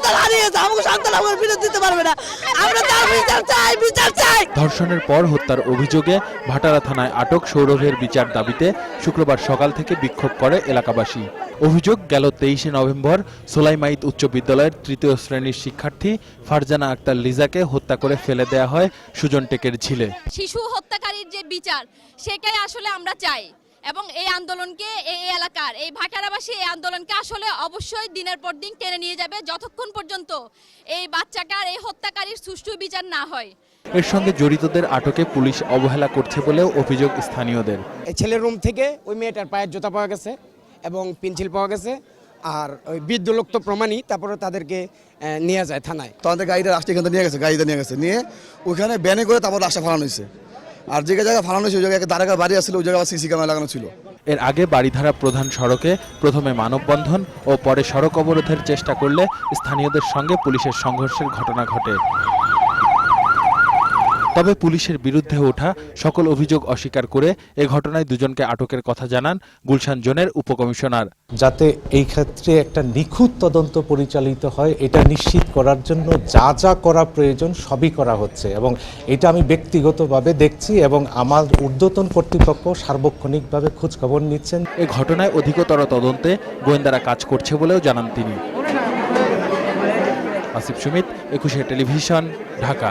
সন্তান হারিয়েছে, আমাকে সন্তান আমাকে ফিরে দিতে পারবে না। আমরা তার বিচার চাই, বিচার চাই। ধর্ষণের পর হত্যার অভিযোগে ভাটারা থানায় আটক সৌরভের বিচার দাবিতে শুক্রবার সকাল থেকে বিক্ষোভ করে এলাকাবাসী। অভিযোগ, গেল 23শে নভেম্বর সোলাইমাইত উচ্চ বিদ্যালয়ের তৃতীয় শ্রেণীর শিক্ষার্থী ফারজানা আক্তার লিজাকে হত্যা করে ফেলে দেয়া হয় সুজন টেকের ঝিলে। শিশু হত্যাকারীর যে বিচার সেটাই আসলে আমরা চাই এবং এই আন্দোলনকে এই এলাকার এই ভাটারাবাসী এই আন্দোলনকে আসলে অবশ্যই দিনের পর দিন টেনে নিয়ে যাবে যতক্ষণ পর্যন্ত এই বাচ্চাটার এই হত্যাকারীর সুষ্ঠু বিচার না হয়। এর সঙ্গে জড়িতদের আটকে পুলিশ অবহেলা করছে বলেও অভিযোগ স্থানীয়দের। এই ছেলের রুম থেকে ওই মেয়েটার পায়ের জুতা পাওয়া গেছে এবং পেন্সিল পাওয়া গেছে, আর ওই বিদ্যুলোক্ত প্রমাণই তারপরে তাদেরকে নিয়ে যায় থানায়। তাদের গাড়িটা রাস্তা এখান থেকে নিয়ে গেছে নিয়ে ওইখানে ব্যানে করে তারপর রাস্তা ফালানো হয়েছে। আর যে জায়গায় ফালানো হয়েছে ওই জায়গায় দাঁড়াকার বাড়ি আসছিল, ওই জায়গায় সিসি ক্যামেরা লাগানো ছিল। এর আগে বাড়িধারা প্রধান সড়কে প্রথমে মানববন্ধন ও পরে সড়ক অবরোধের চেষ্টা করলে স্থানীয়দের সঙ্গে পুলিশের সংঘর্ষের ঘটনা ঘটে। তবে পুলিশের বিরুদ্ধে ওঠা সকল অভিযোগ অস্বীকার করে এ ঘটনায় দুজনকে আটকের কথা জানান গুলশান জোনের উপকমিশনার। যাতে এই ক্ষেত্রে একটা নিখুঁত তদন্ত পরিচালিত হয় এটা নিশ্চিত করার জন্য যা যা করা প্রয়োজন সবই করা হচ্ছে এবং এটা আমি ব্যক্তিগতভাবে দেখছি এবং আমার ঊর্ধ্বতন কর্তৃপক্ষ সার্বক্ষণিকভাবে খোঁজখবর নিচ্ছেন। এ ঘটনায় অধিকতর তদন্তে গোয়েন্দারা কাজ করছে বলেও জানান তিনি। আসিফ সুমিত, 21 টেলিভিশন, ঢাকা।